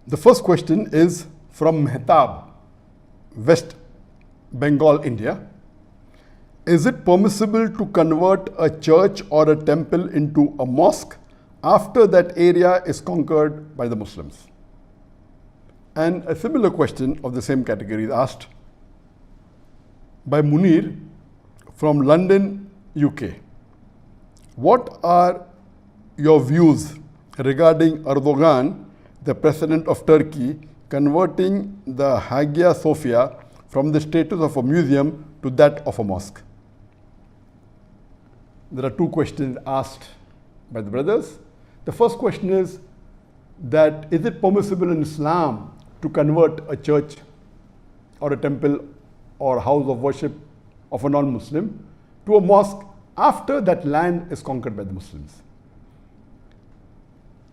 The first question is from Mehtab, West Bengal, India. Is it permissible to convert a church or a temple into a mosque after that area is conquered by the Muslims? And a similar question of the same category is asked by Munir from London, UK. What are your views regarding Erdogan, the president of Turkey, converting the Hagia Sophia from the status of a museum to that of a mosque? There are two questions asked by the brothers. The first question is that is it permissible in Islam to convert a church or a temple or house of worship of a non-Muslim to a mosque after that land is conquered by the Muslims?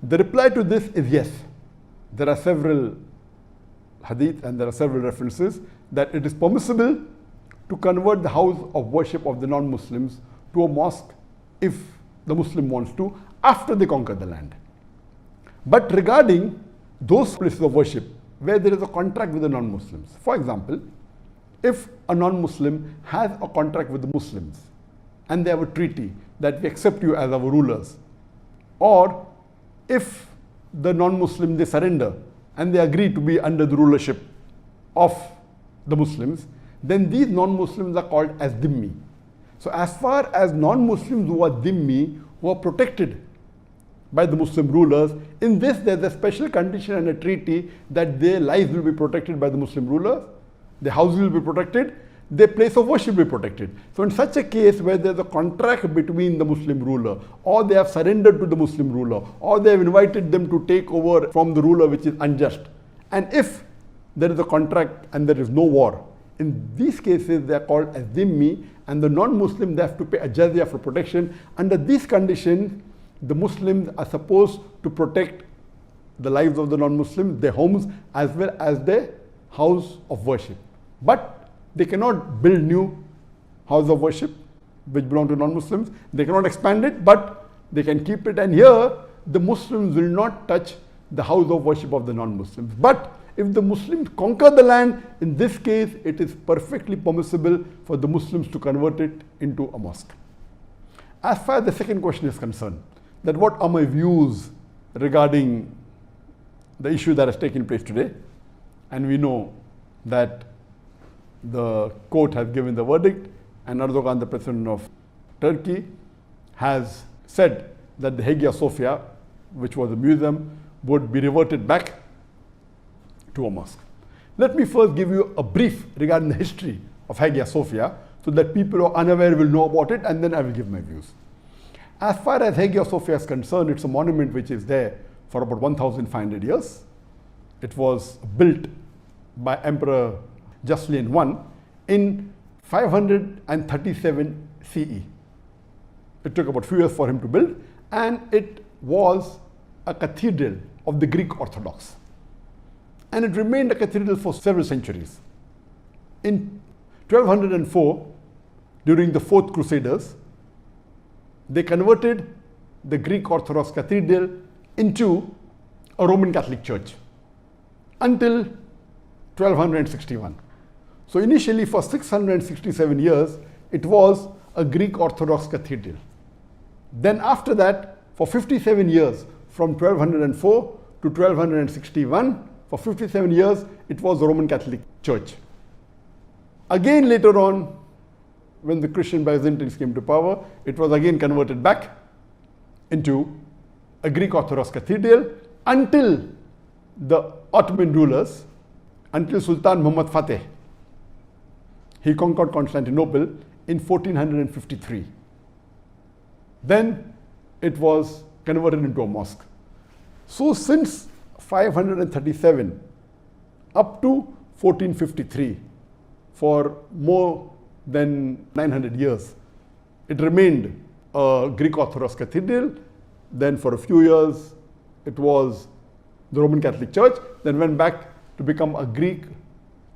The reply to this is yes. There are several hadith and there are several references that it is permissible to convert the house of worship of the non-Muslims to a mosque if the Muslim wants to after they conquer the land. But regarding those places of worship where there is a contract with the non-Muslims, for example, if a non-Muslim has a contract with the Muslims and they have a treaty that we accept you as our rulers, or if the non-Muslim they surrender and they agree to be under the rulership of the Muslims, then these non-Muslims are called as dhimmi. So as far as non-Muslims who are dhimmi, who are protected by the Muslim rulers, in this there's a special condition and a treaty that their lives will be protected by the Muslim rulers, their houses will be protected, their place of worship will be protected. So in such a case where there's a contract between the Muslim ruler, or they have surrendered to the Muslim ruler, or they have invited them to take over from the ruler which is unjust, and if there is a contract and there is no war, in these cases they are called as dhimmi, and the non-Muslim they have to pay a jizya for protection. Under these conditions, the Muslims are supposed to protect the lives of the non-Muslims, their homes, as well as their house of worship. But they cannot build new house of worship which belong to non-Muslims. They cannot expand it, but they can keep it. And here, the Muslims will not touch the house of worship of the non-Muslims. But if the Muslims conquer the land, in this case, it is perfectly permissible for the Muslims to convert it into a mosque. As far as the second question is concerned, that what are my views regarding the issue that has taken place today? And we know that the court has given the verdict, and Erdogan, the president of Turkey, has said that the Hagia Sophia, which was a museum, would be reverted back to a mosque. Let me first give you a brief regarding the history of Hagia Sophia so that people who are unaware will know about it, and then I will give my views. As far as Hagia Sophia is concerned, it's a monument which is there for about 1,500 years. It was built by Emperor Justinian I in 537 CE. It took about a few years for him to build, and it was a cathedral of the Greek Orthodox. And it remained a cathedral for several centuries. In 1204, during the Fourth Crusaders, they converted the Greek Orthodox cathedral into a Roman Catholic church until 1261. So initially for 667 years, it was a Greek Orthodox cathedral. Then after that, for 57 years, from 1204 to 1261, for 57 years, it was a Roman Catholic church. Again later on, when the Christian Byzantines came to power, it was again converted back into a Greek Orthodox cathedral until the Ottoman rulers, until Sultan Muhammad Fateh. He conquered Constantinople in 1453. Then it was converted into a mosque. So since 537 up to 1453, for more than 900 years, it remained a Greek Orthodox cathedral. Then for a few years, it was the Roman Catholic Church, then went back to become a Greek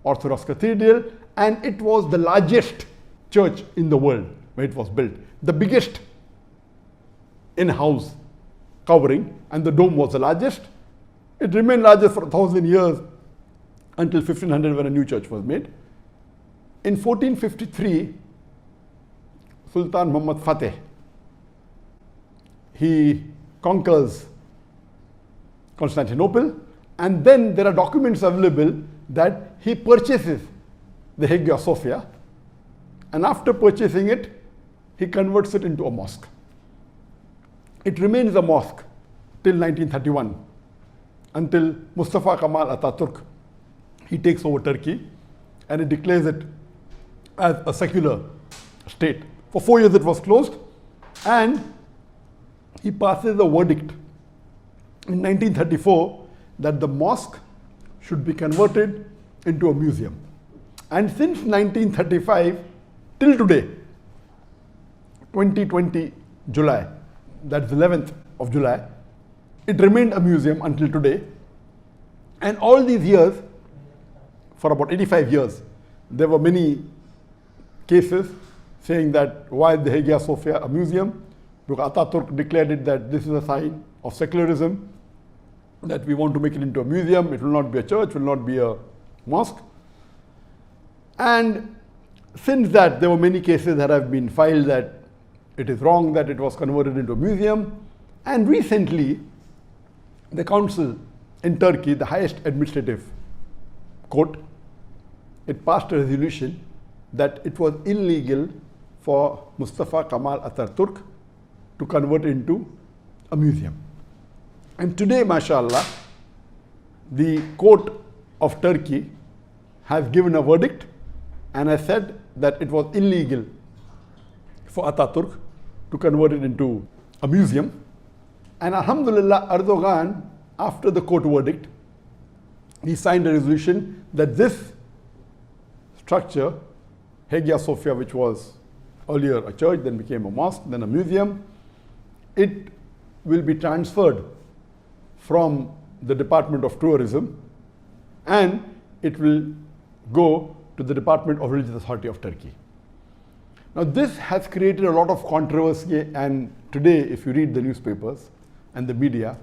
Orthodox cathedral, and it was the largest church in the world where it was built. The biggest in-house covering, and the dome was the largest. It remained largest for 1,000 years until 1500 when a new church was made. In 1453, Sultan Muhammad Fateh, he conquers Constantinople, and then there are documents available that he purchases the Hagia Sophia, and after purchasing it, he converts it into a mosque. It remains a mosque till 1931, until Mustafa Kemal Atatürk, he takes over Turkey and he declares it as a secular state. For 4 years it was closed, and he passes a verdict in 1934 that the mosque should be converted into a museum. And since 1935 till today, 2020 July, that's 11th of July, it remained a museum until today. And all these years, for about 85 years, there were many cases saying that why is the Hagia Sophia a museum? Because Atatürk declared it that this is a sign of secularism, that we want to make it into a museum, it will not be a church, will not be a mosque. And since that, there were many cases that have been filed that it is wrong that it was converted into a museum. And recently, the council in Turkey, the highest administrative court, it passed a resolution that it was illegal for Mustafa Kemal Atatürk to convert it into a museum. And today, mashallah, the court of Turkey has given a verdict and has said that it was illegal for Atatürk to convert it into a museum. And alhamdulillah, Erdogan, after the court verdict, he signed a resolution that this structure, Hagia Sophia, which was earlier a church, then became a mosque, then a museum, it will be transferred from the Department of Tourism, and it will go to the Department of Religious Authority of Turkey. Now this has created a lot of controversy, and today if you read the newspapers and the media,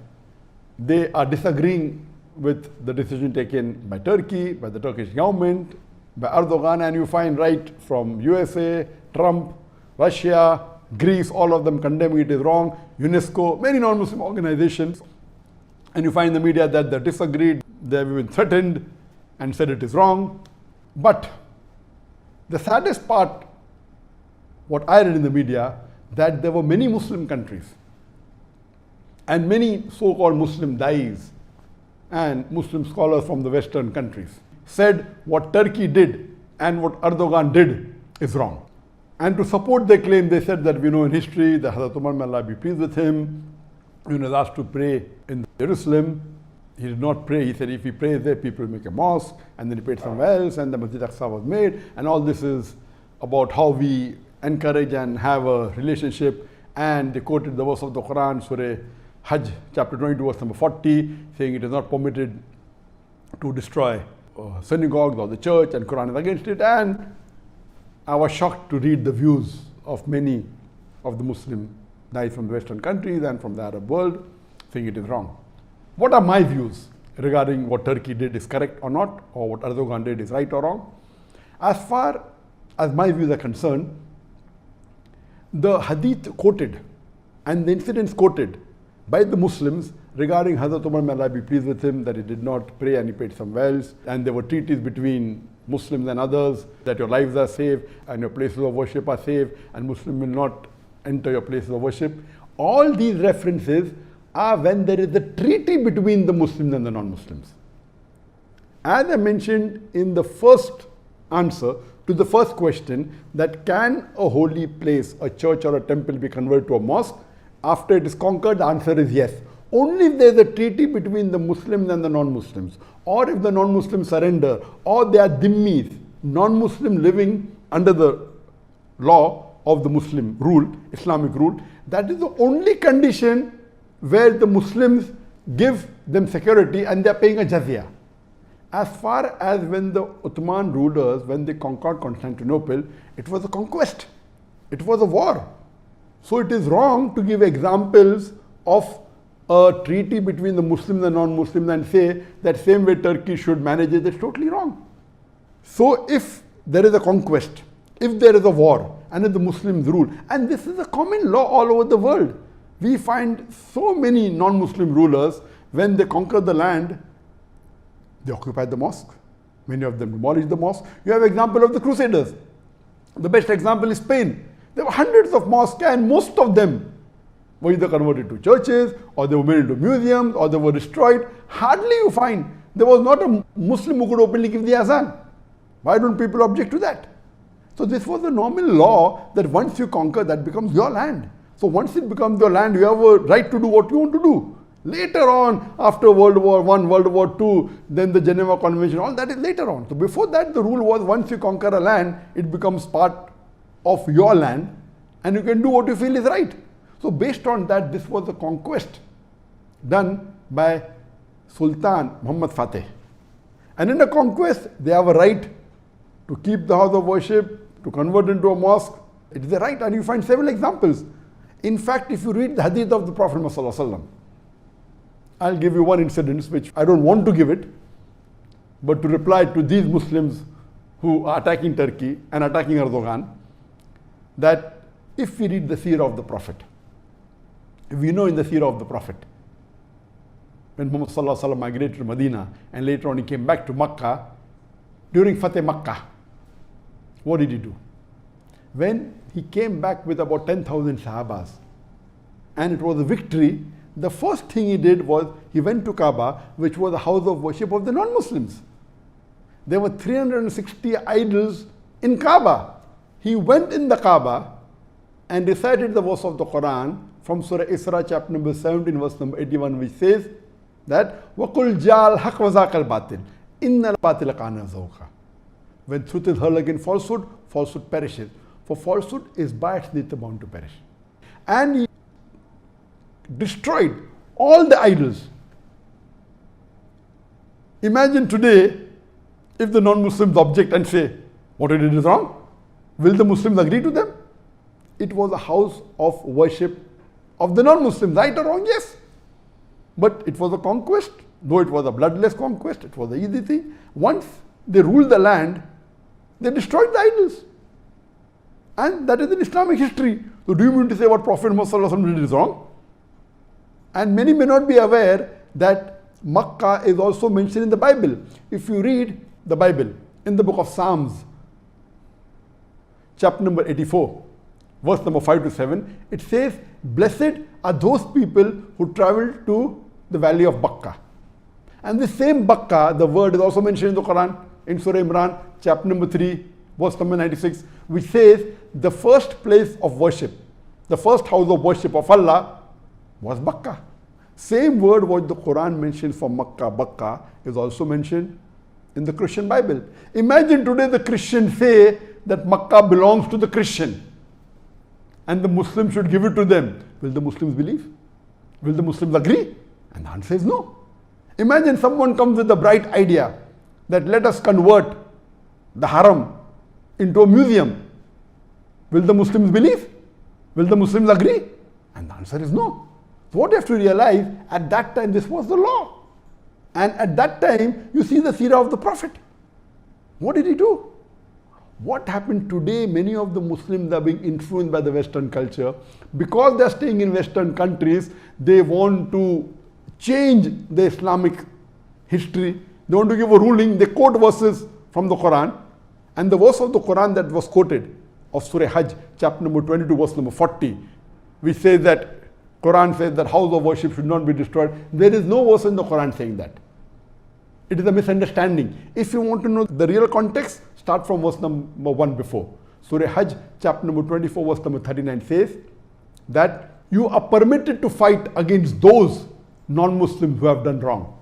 they are disagreeing with the decision taken by Turkey, by the Turkish government, by Erdogan, and you find right from USA, Trump, Russia, Greece, all of them condemning it is wrong, UNESCO, many non-Muslim organizations, and you find the media that they disagreed, they have been threatened and said it is wrong. But the saddest part, what I read in the media, that there were many Muslim countries and many so-called Muslim dais and Muslim scholars from the Western countries said what Turkey did and what Erdogan did is wrong. And to support their claim, they said that we know in history that Hazrat Umar, may Allah be pleased with him, he was asked to pray in Jerusalem. He did not pray. He said if he prays there, people will make a mosque, and then he prayed somewhere else, and the Masjid Aqsa was made. And all this is about how we encourage and have a relationship. And they quoted the verse of the Quran, Surah Hajj, chapter 22, verse number 40, saying it is not permitted to destroy synagogues or the church, and Quran is against it. And I was shocked to read the views of many of the Muslim dais from the Western countries and from the Arab world, saying it is wrong. What are my views regarding what Turkey did is correct or not, or what Erdogan did is right or wrong? As far as my views are concerned, the hadith quoted and the incidents quoted by the Muslims regarding Hazrat Umar, may Allah be pleased with him, that he did not pray and he prayed somewhere else, and there were treaties between Muslims and others that your lives are safe and your places of worship are safe and Muslims will not enter your places of worship. All these references are when there is a treaty between the Muslims and the non-Muslims. As I mentioned in the first answer to the first question, that can a holy place, a church or a temple, be converted to a mosque after it is conquered? The answer is yes. Only if there is a treaty between the Muslims and the non-Muslims, or if the non-Muslims surrender, or they are dhimmis, non-Muslim living under the law of the Muslim rule, Islamic rule, that is the only condition where the Muslims give them security and they are paying a jizya. As far as when the Ottoman rulers, when they conquered Constantinople, it was a conquest, it was a war. So it is wrong to give examples of a treaty between the Muslims and non-Muslims and say that same way Turkey should manage it, it's totally wrong. So if there is a conquest, if there is a war, and if the Muslims rule, and this is a common law all over the world, we find so many non-Muslim rulers, when they conquer the land, they occupy the mosque. Many of them demolish the mosque. You have example of the Crusaders. The best example is Spain. There were hundreds of mosques, and most of them were either converted to churches, or they were made into museums, or they were destroyed. Hardly you find there was not a Muslim who could openly give the azan. Why don't people object to that? So this was a normal law that once you conquer, that becomes your land. So once it becomes your land, you have a right to do what you want to do. Later on, after World War I, World War II, then the Geneva Convention, all that is later on. So before that, the rule was once you conquer a land, it becomes part of your land, and you can do what you feel is right. So based on that, this was a conquest done by Sultan Muhammad Fateh. And in a conquest, they have a right to keep the house of worship, to convert into a mosque. It is a right, and you find several examples. In fact, if you read the hadith of the Prophet ﷺ, I'll give you one incident which I don't want to give it, but to reply to these Muslims who are attacking Turkey and attacking Erdogan, that if we read the seerah of the Prophet, if we know in the seerah of the Prophet, when Muhammad ﷺ migrated to Medina and later on he came back to Makkah, during Fateh Makkah, what did he do? When he came back with about 10,000 Sahabas, and it was a victory, the first thing he did was he went to Kaaba, which was the house of worship of the non-Muslims. There were 360 idols in Kaaba. He went in the Kaaba and recited the verse of the Quran from Surah Isra, chapter number 17, verse number 81, which says that وَقُلْ جَعَلْ حَقْ وَزَاقَ الْبَاطِلِ إِنَّ الْبَاطِلَ كَانَ زَهُوقًا. When truth is hurled against falsehood, falsehood perishes. For falsehood is by its nature bound to perish. And he destroyed all the idols. Imagine today, if the non-Muslims object and say, what you did is wrong, will the Muslims agree to them? It was a house of worship of the non-Muslims, right or wrong? Yes. But it was a conquest, though it was a bloodless conquest, it was an easy thing. Once they ruled the land, they destroyed the idols. And that is in Islamic history. So do you mean to say what Prophet Muhammad did is wrong? And many may not be aware that Makkah is also mentioned in the Bible. If you read the Bible in the book of Psalms, chapter number 84, verse number 5 to 7, it says, blessed are those people who travel to the valley of Bakkah. And the same Bakkah, the word is also mentioned in the Quran, in Surah Imran, chapter number 3, verse number 96, which says the first place of worship, the first house of worship of Allah was Bakkah. Same word what the Quran mentions for Makkah, Bakkah, is also mentioned in the Christian Bible. Imagine today the Christians say that Makkah belongs to the Christian and the Muslims should give it to them. Will the Muslims believe? Will the Muslims agree? And the answer is no. Imagine someone comes with a bright idea that let us convert the haram into a museum. Will the Muslims believe? Will the Muslims agree? And the answer is no. So what you have to realize, at that time this was the law. And at that time you see the seerah of the Prophet. What did he do? What happened today, many of the Muslims are being influenced by the Western culture. Because they are staying in Western countries, they want to change the Islamic history. They want to give a ruling. They quote verses from the Quran. And the verse of the Quran that was quoted of Surah Hajj, chapter number 22, verse number 40, which says that Quran says that house of worship should not be destroyed. There is no verse in the Quran saying that. It is a misunderstanding. If you want to know the real context, start from verse number 1 before. Surah Hajj, chapter number 24, verse number 39 says that you are permitted to fight against those non-Muslims who have done wrong.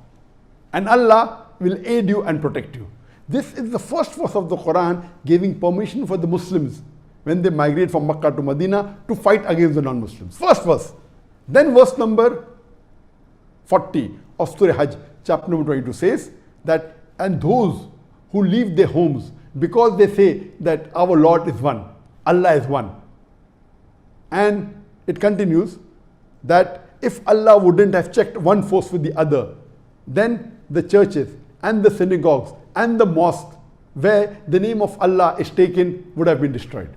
And Allah will aid you and protect you. This is the first verse of the Quran giving permission for the Muslims when they migrate from Makkah to Medina to fight against the non-Muslims. First verse. Then verse number 40 of Surah Hajj, chapter number 22 says that, and those who leave their homes because they say that our Lord is one, Allah is one. And it continues that if Allah wouldn't have checked one force with the other, then the churches and the synagogues and the mosques where the name of Allah is taken would have been destroyed.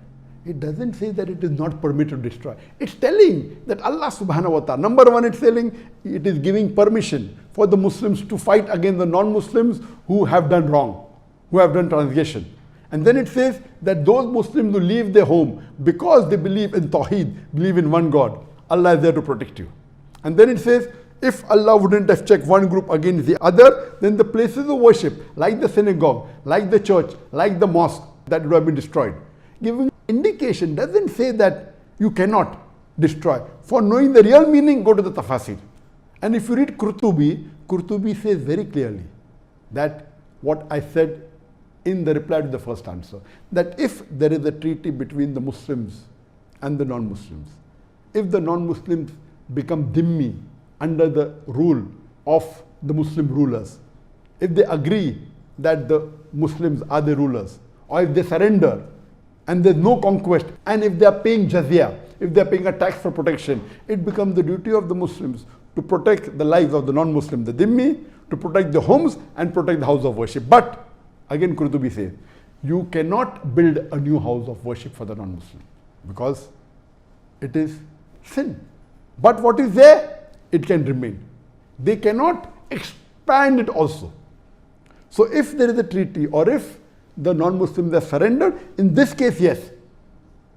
It doesn't say that it is not permitted to destroy. It's telling that Allah subhanahu wa ta'ala, number one, it's telling it is giving permission for the Muslims to fight against the non-Muslims who have done wrong, who have done transgression. And then it says that those Muslims who leave their home because they believe in Tawheed, believe in one God, Allah is there to protect you. And then it says, if Allah wouldn't have checked one group against the other, then the places of worship, like the synagogue, like the church, like the mosque, that would have been destroyed. Giving indication, doesn't say that you cannot destroy. For knowing the real meaning, go to the tafasir. And if you read Qurtubi says very clearly that what I said in the reply to the first answer, that if there is a treaty between the Muslims and the non-Muslims, if the non-Muslims become dhimmi under the rule of the Muslim rulers, if they agree that the Muslims are the rulers, or if they surrender and there's no conquest, and if they are paying jizya, if they are paying a tax for protection, it becomes the duty of the Muslims to protect the lives of the non-Muslim, the dhimmi, to protect the homes and protect the house of worship. But again, Qurtubi says, you cannot build a new house of worship for the non-Muslim because it is sin. But what is there, it can remain. They cannot expand it also. So if there is a treaty, or if the non-Muslims have surrendered, in this case, yes,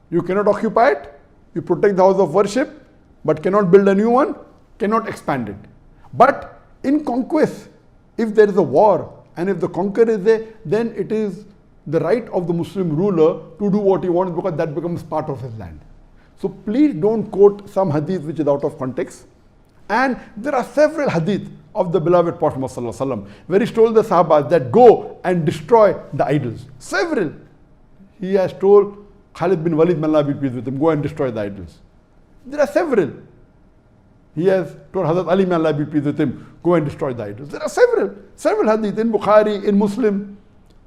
you cannot occupy it, you protect the house of worship, but cannot build a new one, cannot expand it. But in conquest, if there is a war, and if the conqueror is there, then it is the right of the Muslim ruler to do what he wants, because that becomes part of his land. So please don't quote some hadith which is out of context. And there are several hadith of the beloved Prophet Muhammad where he told the Sahabas that go and destroy the idols. Several. He has told Khalid bin Walid, may Allah be pleased with him, go and destroy the idols. There are several. He has told Hazrat Ali, may Allah be pleased with him, go and destroy the idols. There are several hadith in Bukhari, in Muslim.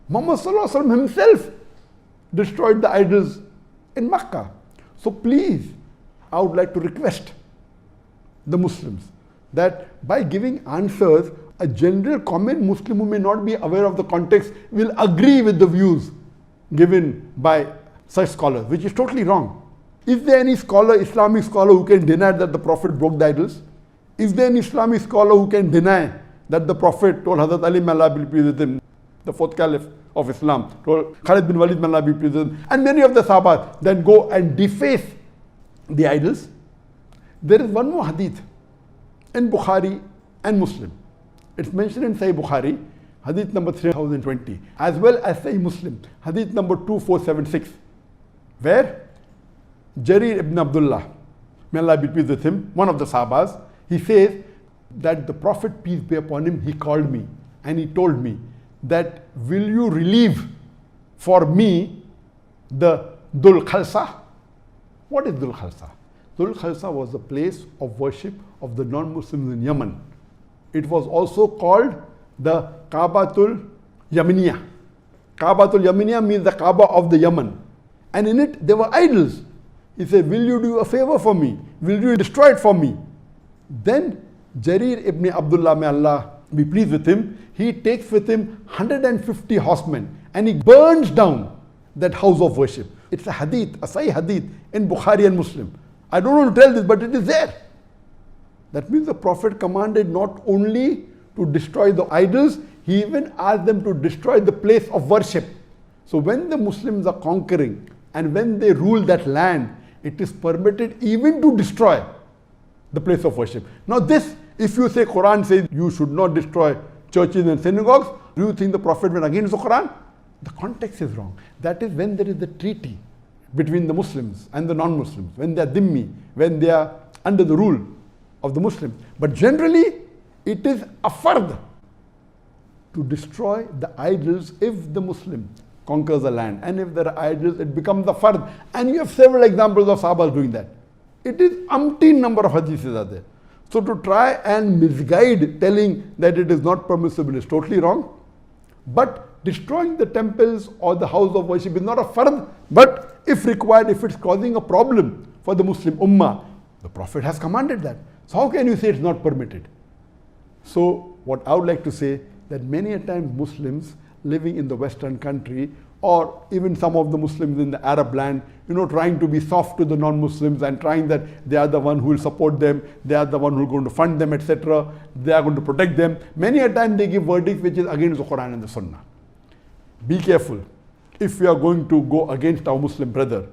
Muhammad himself destroyed the idols in Makkah. So please, I would like to request the Muslims that by giving answers, a general common Muslim who may not be aware of the context will agree with the views given by such scholars, which is totally wrong. Is there any scholar, Islamic scholar, who can deny that the Prophet broke the idols? Is there any Islamic scholar who can deny that the Prophet told Hazrat Ali, may Allah be pleased with him, the fourth caliph of Islam, told Khalid bin Walid, may Allah be pleased with him, and many of the Sahabas then go and deface the idols? There is one more hadith in Bukhari and Muslim. It's mentioned in Sahih Bukhari, hadith number 3020, as well as Sahih Muslim, hadith number 2476, where Jarir ibn Abdullah, may Allah be pleased with him, one of the Sahabas, he says that the Prophet, peace be upon him, he called me and he told me that, will you relieve for me the Dhul Khalsa? What is Dhul Khalsa? Dhul Khalsa was the place of worship of the non-Muslims in Yemen. It was also called the Kaabatul Yaminiya. Kaabatul Yaminiya means the Kaaba of the Yemen. And in it there were idols. He said, will you do a favor for me? Will you destroy it for me? Then Jarir ibn Abdullah, may Allah be pleased with him, he takes with him 150 horsemen and he burns down that house of worship. It's a hadith, a Sahih hadith in Bukhari and Muslim. I don't want to tell this, but it is there. That means the Prophet commanded not only to destroy the idols, he even asked them to destroy the place of worship. So when the Muslims are conquering and when they rule that land, it is permitted even to destroy the place of worship. Now this, if you say Quran says you should not destroy churches and synagogues, do you think the Prophet went against the Quran? The context is wrong. That is when there is the treaty between the Muslims and the non-Muslims, when they are dhimmi, when they are under the rule of the Muslims. But generally, it is a fard to destroy the idols if the Muslim conquers a land. And if there are idols, it becomes a fard. And you have several examples of Sahabas doing that. It is umpteen number of hadiths are there. So to try and misguide telling that it is not permissible is totally wrong. But destroying the temples or the house of worship is not a fard. But if required, if it's causing a problem for the Muslim ummah, the Prophet has commanded that. So how can you say it's not permitted? So what I would like to say, that many a time Muslims living in the Western country, or even some of the Muslims in the Arab land, trying to be soft to the non-Muslims and trying that they are the one who will support them, they are the one who are going to fund them, etc. They are going to protect them. Many a time they give verdicts which is against the Quran and the Sunnah. Be careful. If we are going to go against our Muslim brother,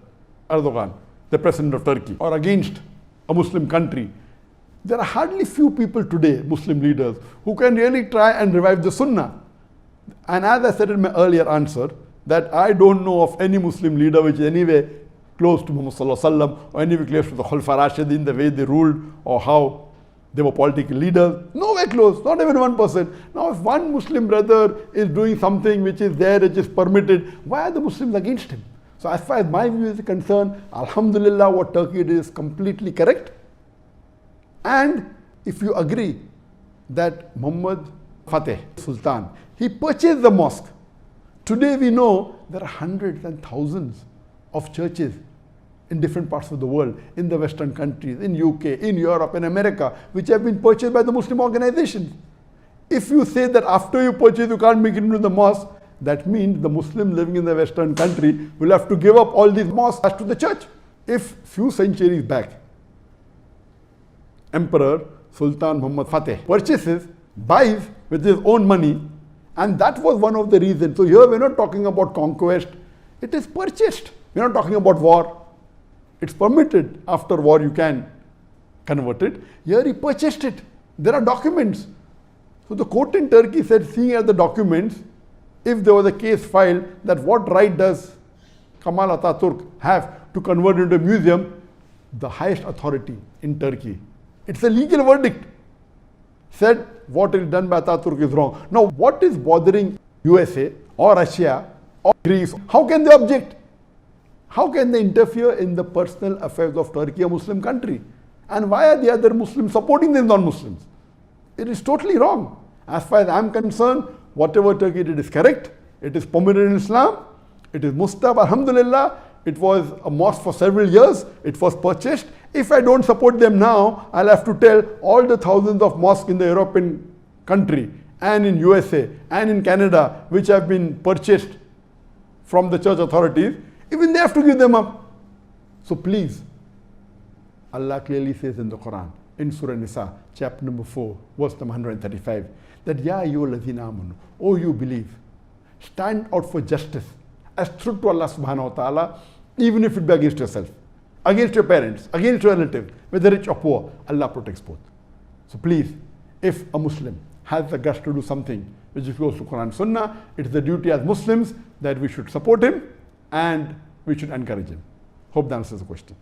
Erdogan, the president of Turkey, or against a Muslim country, there are hardly few people today, Muslim leaders, who can really try and revive the Sunnah. And as I said in my earlier answer, that I don't know of any Muslim leader which is anyway close to Muhammad Sallallahu Alaihi Wasallam, or anyway close to the Khulafa Rashidin, the way they ruled, or how they were political leaders. Nowhere close, not even 1%. Now if one Muslim brother is doing something which is there, which is permitted, why are the Muslims against him? So as far as my view is concerned, Alhamdulillah, what Turkey did is completely correct. And if you agree that Muhammad Fateh Sultan, he purchased the mosque. Today we know there are hundreds and thousands of churches in different parts of the world, in the Western countries, in UK, in Europe, in America, which have been purchased by the Muslim organizations. If you say that after you purchase you can't make it into the mosque, that means the Muslim living in the Western country will have to give up all these mosques to the church. If few centuries back, Emperor Sultan Muhammad Fateh purchases, buys with his own money, and that was one of the reasons. So here we're not talking about conquest, it is purchased. We're not talking about war. It's permitted. After war you can convert it. Here he purchased it. There are documents. So the court in Turkey said, seeing as the documents, if there was a case filed that what right does Kemal Atatürk have to convert it into a museum, the highest authority in Turkey, it's a legal verdict, said what is done by Atatürk is wrong. Now what is bothering USA or Russia or Greece? How can they object? How can they interfere in the personal affairs of Turkey, a Muslim country? And why are the other Muslims supporting the non-Muslims? It is totally wrong. As far as I am concerned, whatever Turkey did is correct. It is permitted in Islam. It is Mustab, Alhamdulillah. It was a mosque for several years. It was purchased. If I don't support them now, I'll have to tell all the thousands of mosques in the European country and in USA and in Canada which have been purchased from the church authorities, even they have to give them up. So please, Allah clearly says in the Quran, in Surah Nisa, chapter number 4, verse number 135, that Ya ayyuhallazina amanu, oh you believe, stand out for justice as true to Allah subhanahu wa ta'ala, even if it be against yourself, against your parents, against your relatives, whether rich or poor, Allah protects both. So please, if a Muslim has the guts to do something which is close to Quran and Sunnah, it is the duty as Muslims that we should support him and we should encourage him. Hope that answers the question.